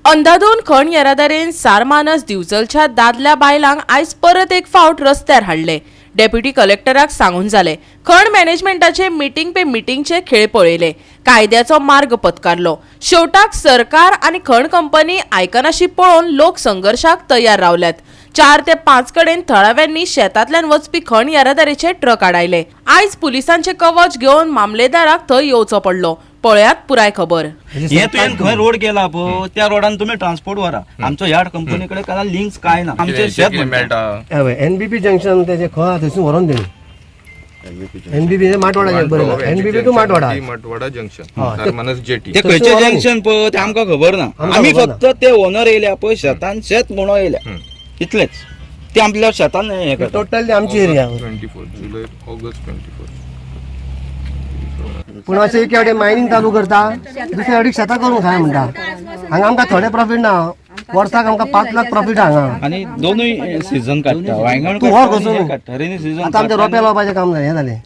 अंधाधुंद खण येरादारीन सारमानस दिवचलच्या दादल्या बायलांक आयज परत एक फावट रस्त्यार हाडले। डेप्युटी कलेक्टराक सांगून जाले खण मॅनेजमेंटाचे मीटिंग पे मीटिंगचे खेळ पळयले, कायद्याचो मार्ग पत्कारलो। शेवटाक सरकार आणि खण कंपनी आयकनाशी पळोवन लोक संघर्षाक तयार रावल्यात। 4 ते 5 कडेन थळाव्यांनी शेतांतल्यान वचपी खण येरादारीचे ट्रक आडायले। आयज पुलिसांचे कवच घेवन मामलेदाराक थंय येवचो पडलो। पळयात पुराय खबर। हे तुवें खंय रोड केला पळय त्या रोडान तुम्ही ट्रान्सपोर्ट व्हरा, आमचो ह्या कंपनी कडेन कांय लिंक्स काय ना। आमचे शेत मेळटा एनबीपी जंक्शन त्याचे खंय थंयसून व्हरोन दिली। एनबीपी माटवाडा बरं, NBP to Matwada junction Sarmanas jetty ते खंयचे जंक्शन पळय ते आमकां खबर ना। आमी फक्त ते ओनर येयल्या पळय शेतान शेत म्हणून येयल्या इतलेच। ते आपल्या शेतान हे टोटली आमची एरिया 24 जुलै ऑगस्ट 24 पूण अशें एक वाटे मायनिंग चालू करता, दुसरे वाटे शेतां करून खाय म्हणटा। हांगा आमकां थोडे प्रॉफिट ना, वर्साक आमकां 5 लाख प्रॉफिट हांगा। आणि दोनूय सीझन काडटा, वांयगण तूं व्हर कसो काडटा, रेनी सीझन। आतां आमचे रोपे लावपाचें काम जालें, हें जालें।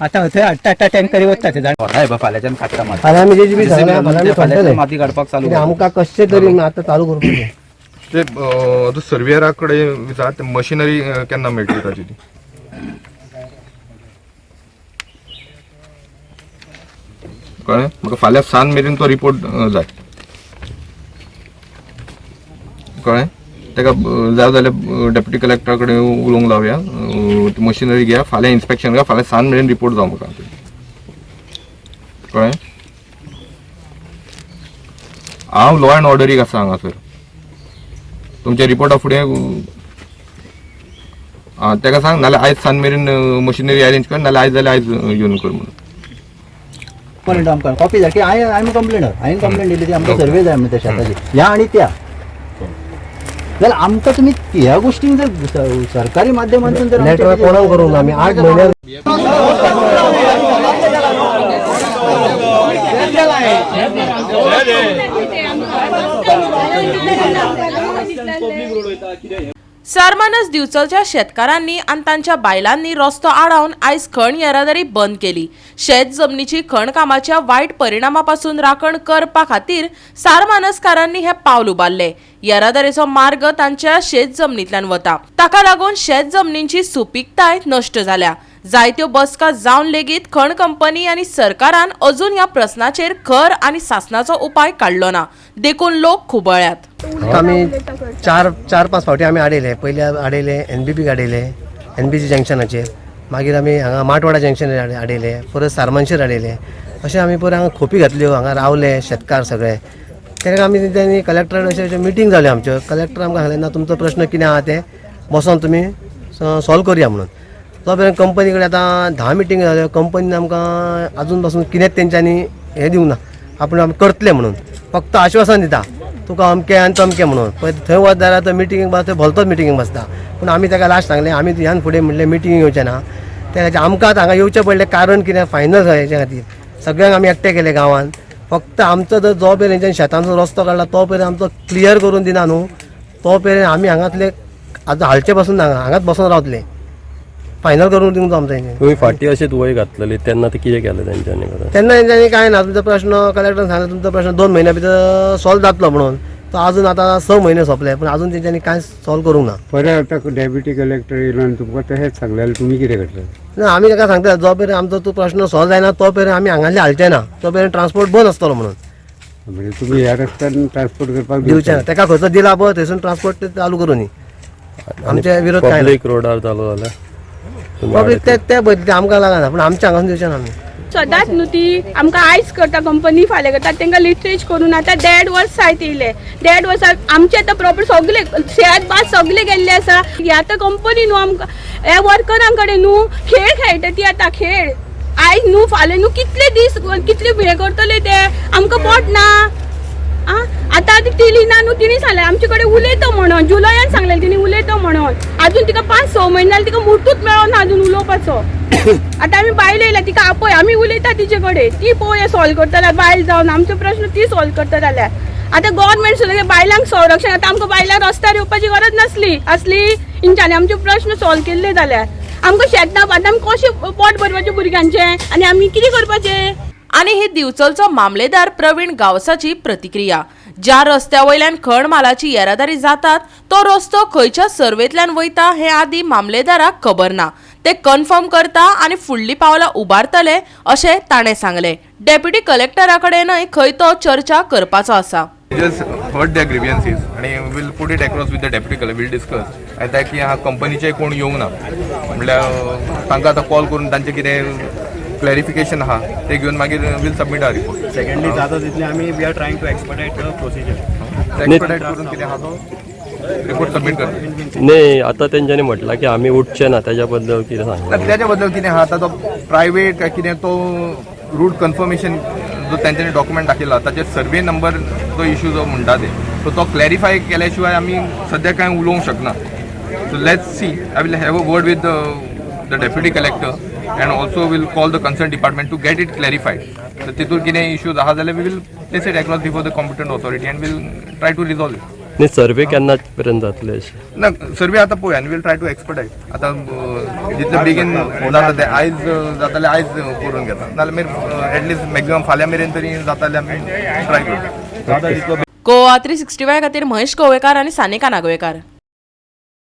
आता थंय हाडटा टँकरी वता ते झाड फाल्यांच्यान काडटा माती। फाल्यां आमी जेसीबी सांगल्या, फाल्यां आमी फाटले माती काडपाक चालू कित्याक आमकां कशें तरी आतां चालू करपाचें। ते सर्वेयरा कडेन विचार मशिनरी केन्ना मेळटली ताची ती कळ्ळें म्हाका फाल्यां सांज मेरेन तो रिपोर्ट जाय कळ्ळें। ताका जाय जाल्यार डेप्युटी कलेक्टरा कडेन उलोवंक लावया, मशिनरी घेया, फाल्यां इन्स्पेक्शन घेया, फाल्यां सांज मेरेन रिपोर्ट जावं म्हाका कळ्ळें। हांव लॉ एंड ऑर्डरीक आसा हांगासर, तुमच्या रिपोर्टा फुडें ताका सांग नाल्यार आयज सांज मेरेन मशिनरी अरेंज कर, नाल्यार आयज जाल्यार आयज येवन कर म्हणून। पण आमकां कॉपी जाय की हांवें कंप्लेंट दिली ती आमकां सर्वे जाय म्हणून त्या शेताची ह्या आणि त्या। जाल्यार आमकां तुमी ह्या गोष्टींक जर सरकारी माध्यमांतून जर नेटवर्क कोणाक करूंक ना आमी 8 म्हयने सारमानस दिवचलच्या शेतकारांनी आणि तांच्या बायलांनी रस्तो आडावन आयज खण येरादारी बंद केली। शेत जमनीची खण कामाच्या वायट परिणामापासून राखण करपा खातीर सारमानसकारांनी हे पावल उबारले। येरादारीचो मार्ग तांच्या शेत जमनींतल्यान वता, ताका लागून शेत जमनींची सुपीकताय नश्ट जाल्या। जायत्यो बसका जावन लेगीत खण कंपनी आणि सरकारान अजून ह्या प्रश्नाचेर खर आणि शासनाचो उपाय काडलो ना, देखून लोक खुबळ्यात। आमी 4-5 फावटी आमी आडयले। पयले आडयले एनबीपी आडयले, एनबीसी जंक्शनाचेर, मागीर आमी हांगा माटवाडा जंक्शनाचेर आडयले, परत सारमानशेर आडयले। अशें आमी परत हांगा खोपी घातल्यो, हांगा रावले शेतकार सगळे। तेका आमी त्यांनी कलेक्टरान अशें मिटींग जाल्यो आमच्यो। कलेक्टर आमकां सांगलें ना तुमचो प्रश्न कितें आहा ते बसोन तुमी सॉल्व करया म्हणून। तो पर्यंत कंपनी कडेन आतां 10 मिटींग जाल्यो, कंपनीन आमकां आजून पासून कितेंच तेंच्यांनी हें दिवंक ना, आमी करतले म्हणून फक्त आश्वासन दिता तुका अमकें आनी तमकें म्हणून। पळय थंय वच जाल्यार तो मिटींगेक बसता, थंय भलतोच मिटींगेक बसता। पूण आमी ताका लास्ट सांगलें आमी ह्यान फुडें म्हणलें मिटींगेक येवचें ना, त्या आमकां हांगा येवचें पडलें कारण कितें फायनल हेच्या खातीर सगळ्यांक आमी एकठांय केले गांवांत। फक्त आमचो जर जो पर्यंत हेंच्यान शेतांचो रस्तो काडला तो पर्यंत आमचो क्लियर करून दिना न्हू, तो पर्यंत आमी हांगातले आतां हालचे पासून हांगाच बसून रावतले, फायनल करून दिवंक जाय आमचें। तुवें फाटी अशेंच वय घातलेली तेन्ना ते कितें केलें तेंच्यांनी? तेन्ना तेंच्यांनी कांय ना, तुमचो प्रश्न कलेक्टरान सांगलें तुमचो प्रश्न 2 महिन्या भितर सॉल्व जातलो म्हणून। तो अजून आतां 6 महिने सोंपले पूण अजून तेंच्यांनी कांय सॉल्व करूंक ना। परत आता डेप्युटी कलेक्टर येयलो आनी तुमकां तशेंच सांगलें, तुमी कितें करतले? ना आमी ताका सांगता जो पर्यंत आमचो तूं प्रश्न सॉल्व जायना तो पर्यंत आमी हांगासले हालचे ना, तो पर्यंत ट्रान्सपोर्ट बंद आसतलो म्हणून। म्हणजे तुमी ह्या रस्त्यान ट्रान्सपोर्ट करपाक दिवचे ना, ताका खर्च दिला पळय थंयसून ट्रान्सपोर्ट चालू करूनी, आमचे विरोध काय ना। पब्लीक रोडार चालू जाल्यार पब्लीक ते बदलते आमकां लागना, पूण आमच्या हांगासून दिवचे ना आमी। सदांच न्हू ती आमकां आयज करता कंपनी फाल्यां करता, तांकां लिटरेज करून आतां 1.5 वर्स जायत येयले। 1.5 वर्सात आमचे आतां प्रॉपर्टी सगळे शेत भात सगळे गेल्ले आसा। आतां कंपनी न्हू आमकां ह्या वर्करां कडेन न्हू खेळ खेळटा ती आतां खेळ। आयज न्हू फाल्यां न्हू कितले दीस कितले हे करतले ते आमकां पोट ना। आतां ती लिना न्हू तिणी सांगलें आमचे कडेन उलयतो म्हणून, जुलयान सांगलें तिणी उलयतो म्हणून। अजून तिका 5-6 म्हयने जाले तिका मुर्तूच मेळोना अजून उलोवपाचो। आतां आमी बायल येयला तिका आपय आमी उलयता तिचे कडेन, ती पळय सॉल्व करता जाल्यार बायल जावन आमचो प्रश्न ती सॉल्व करता जाल्यार। आतां गव्हर्नमेंट सुद्दां बायलांक संरक्षण, आतां आमकां बायलांक रस्त्यार येवपाची गरज असली इंच्यानी आमचे प्रश्न सॉल्व केल्ले जाल्यार आमकां शेत ना, आतां आमी कशें पोट भरपाचें भुरग्यांचें आनी आमी कितें करपाचें? आणि ही दिवचलचो मामलेदार प्रवीण गावसाची प्रतिक्रिया. ज्या रस्त्यावयल्यान खण मालाची येरादारी जातात तो रस्तो खंयच्या सर्वेंतल्यान वयता हे आदी मामलेदाराक खबर ना. ते कन्फर्म करता आणि फुडली पावलां उबारतले अशें ताणें सांगले. डेप्युटी कलेक्टरा कडेनय खंय तो चर्चा करपाचो आसा. just heard their grievances आणि will put it across with the deputy collector will discuss आयता की ह्या कंपनीचे कोण येवंक ना म्हटल्यार तांकां आतां कॉल करून तांचें कितें क्लॅरिफिकेशन आहा ते घेवन मागीर will submit our report. Secondly जाता तितले आमी we are trying to expedite the procedure. Expedite करून कितें आहा तो रिपोर्ट सबमीट करता. नाही आता त्यांच्यानी म्हटलं की आम्ही उठचे ना त्याच्याबद्दल कितें सांगता. त्याच्या बद्दल कितें आहा आतां तो प्रायवेट काय कितें तो रूट कन्फर्मेशन जो त्यांच्यानी डॉक्युमेंट दाखयला ताचेर सर्वे नंबर जो इश्यू जो म्हणटा ते सो तो क्लॅरिफाय केल्या शिवाय आमी सद्या कांय उलोवंक शकना. So let's see I will have a word with the deputy collector and also will call the concern department to get it clarified. तर तितून कितें इश्यूज आहा जाल्यार we will place it across before the competent authority and will try to resolve it. नाही सर्वे केन्ना पर्यंत जातले अशें. ना सर्वे आतां पळोवया आनी वील ट्राय टू एक्सपर्टायज. आतां जितले बेगीन जाता ते आयज जाता जाल्यार आयज करून घेता नाल्यार मागीर एटलिस्ट मॅक्झिमम फाल्यां मेरेन तरी जाता जाल्यार आमी ट्राय करता. गोवा 365 खातीर महेश गोवेकार आनी सानिका नागवेकार.